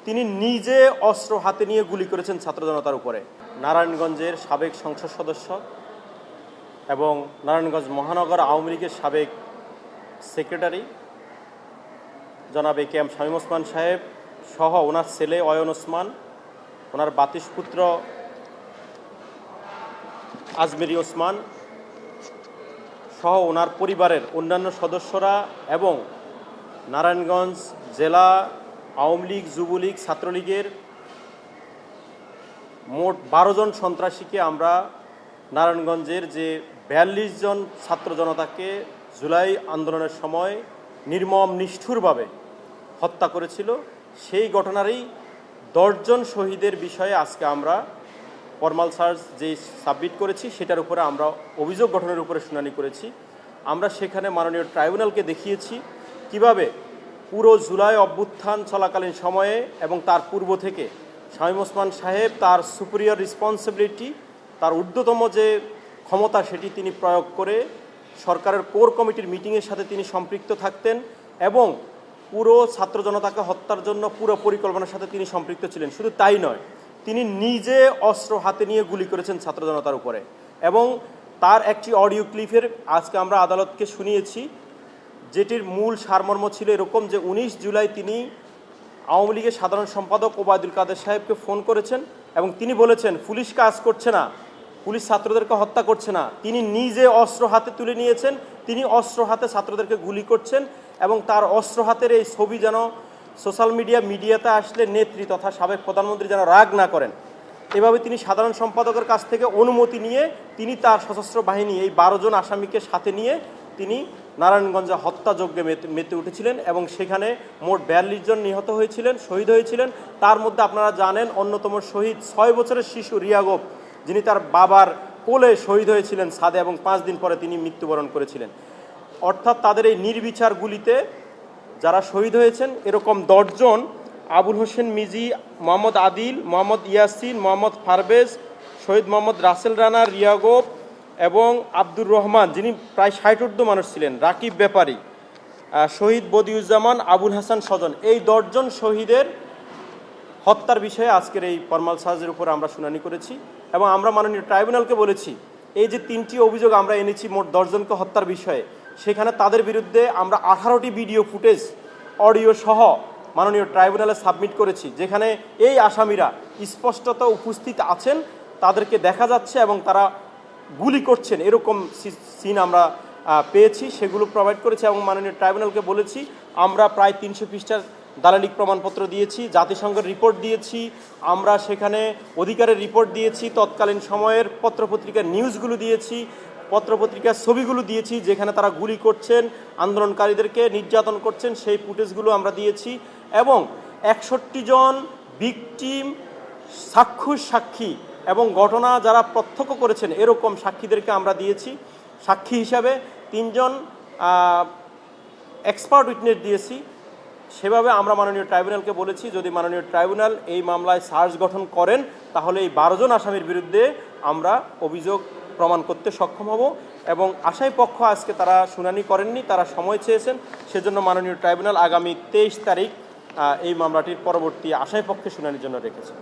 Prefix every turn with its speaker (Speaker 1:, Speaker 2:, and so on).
Speaker 1: তিনি নিজে অস্ত্র হাতে নিয়ে গুলি করেছেন ছাত্র জনতার উপরে। নারায়ণগঞ্জের সাবেক সংসদ সদস্য এবং নারায়ণগঞ্জ মহানগর আওয়ামী লীগের সাবেক সেক্রেটারি জনাব এ কে এম শামীম ওসমান সাহেব সহ ওনার ছেলে অয়ন ওসমান, ওনার বাতিসপুত্র আজমেরি ওসমান সহ ওনার পরিবারের অন্যান্য সদস্যরা এবং নারায়ণগঞ্জ জেলা আওয়ামী লীগ, যুবলীগ, ছাত্রলীগের মোট 12 জন সন্ত্রাসীকে আমরা নারায়ণগঞ্জের যে 42 জন ছাত্র জনতাকে জুলাই আন্দোলনের সময় নির্মম নিষ্ঠুরভাবে হত্যা করেছিল, সেই ঘটনারই 10 জন শহীদের বিষয়ে আজকে আমরা ফরমাল চার্জ যে সাবমিট করেছি সেটার উপরে আমরা অভিযোগ গঠনের উপরে শুনানি করেছি। আমরা সেখানে মাননীয় ট্রাইব্যুনালকে দেখিয়েছি কিভাবে পুরো জুলাই অভ্যুত্থান চলাকালীন সময়ে এবং তার পূর্ব থেকে শামীম ওসমান সাহেব তার সুপিরিয়র রেসপন্সিবিলিটি, তার ঊর্ধ্বতম যে ক্ষমতা সেটি তিনি প্রয়োগ করে সরকারের কোর কমিটির মিটিংয়ের সাথে তিনি সম্পৃক্ত থাকতেন এবং পুরো ছাত্র জনতাকে হত্যার জন্য পুরো পরিকল্পনার সাথে তিনি সম্পৃক্ত ছিলেন। শুধু তাই নয়, তিনি নিজে অস্ত্র হাতে নিয়ে গুলি করেছেন ছাত্র জনতার উপরে এবং তার একটি অডিও ক্লিপের আজকে আমরা আদালতকে শুনিয়েছি, যেটির মূল সারমর্ম ছিল এরকম যে 19 জুলাই তিনি আওয়ামী লীগের সাধারণ সম্পাদক ওবায়দুল কাদের সাহেবকে ফোন করেছেন এবং তিনি বলেছেন পুলিশ কাজ করছে না, পুলিশ ছাত্রদেরকে হত্যা করছে না। তিনি নিজে অস্ত্র হাতে তুলে নিয়েছেন, তিনি অস্ত্র হাতে ছাত্রদেরকে গুলি করছেন এবং তার অস্ত্র হাতের এই ছবি যেন সোশ্যাল মিডিয়াতে আসলে নেত্রী তথা সাবেক প্রধানমন্ত্রী যেন রাগ না করেন, এভাবে তিনি সাধারণ সম্পাদকের কাছ থেকে অনুমতি নিয়ে তিনি তার সশস্ত্র বাহিনী এই 12 জন আসামিকে সাথে নিয়ে তিনি নারায়ণগঞ্জে হত্যাযজ্ঞে মেতে উঠেছিলেন এবং সেখানে মোট 42 জন নিহত হয়েছিলেন, শহীদ হয়েছিলেন। তার মধ্যে আপনারা জানেন অন্যতম শহীদ 6 বছরের শিশু রিয়াগোপ, যিনি তার বাবার কোলে শহীদ হয়েছিলেন ছাদে এবং 5 দিন পরে তিনি মৃত্যুবরণ করেছিলেন। অর্থাৎ তাদের এই নির্বিচার গুলিতে যারা শহীদ হয়েছেন এরকম 10 জন, আবুল হোসেন মিজি, মোহাম্মদ আদিল, মোহাম্মদ ইয়াসিন, মোহাম্মদ ফারবেজ, শহীদ মোহাম্মদ রাসেল রানা, রিয়াগোপ এবং আব্দুর রহমান যিনি প্রায় 60 মানুষ ছিলেন, রাকিব ব্যাপারী, শহীদ বদিউজ্জামান, আবুল হাসান স্বজন, এই 10 জন শহীদের হত্যার বিষয়ে আজকের এই ফরমাল চার্জের উপর আমরা শুনানি করেছি এবং আমরা মাননীয় ট্রাইব্যুনালকে বলেছি এই যে 3টি অভিযোগ আমরা এনেছি মোট 10 জনকে হত্যার বিষয়ে, সেখানে তাদের বিরুদ্ধে আমরা 18টি ভিডিও ফুটেজ অডিও সহ মাননীয় ট্রাইব্যুনালে সাবমিট করেছি, যেখানে এই আসামিরা স্পষ্টত উপস্থিত আছেন, তাদেরকে দেখা যাচ্ছে এবং তারা গুলি করছেন এরকম সিন আমরা পেয়েছি, সেগুলো প্রোভাইড করেছি এবং মাননীয় ট্রাইব্যুনালকে বলেছি আমরা প্রায় 300 পৃষ্ঠার দালালিক প্রমাণপত্র দিয়েছি, জাতিসংঘের রিপোর্ট দিয়েছি, আমরা সেখানে অধিকারের রিপোর্ট দিয়েছি, তৎকালীন সময়ের পত্রপত্রিকার নিউজগুলো দিয়েছি, পত্রপত্রিকার ছবিগুলো দিয়েছি যেখানে তারা গুলি করছেন, আন্দোলনকারীদেরকে নির্যাতন করছেন, সেই ফুটেজগুলো আমরা দিয়েছি এবং 61 জন ভিকটিম, সাক্ষী এবং ঘটনা যারা প্রত্যক্ষ করেছেন এরকম সাক্ষীদেরকে আমরা দিয়েছি। সাক্ষী হিসাবে 3 জন এক্সপার্ট উইটনেস দিয়েছি। সেভাবে আমরা মাননীয় ট্রাইব্যুনালকে বলেছি যদি মাননীয় ট্রাইব্যুনাল এই মামলায় চার্জ গঠন করেন তাহলে এই 12 জন আসামির বিরুদ্ধে আমরা অভিযোগ প্রমাণ করতে সক্ষম হব এবং আসামি পক্ষ আজকে তারা শুনানি করেননি, তারা সময় চেয়েছেন, সেজন্য মাননীয় ট্রাইব্যুনাল আগামী 23 তারিখ এই মামলাটির পরবর্তী আসামি পক্ষে শুনানির জন্য রেখেছে।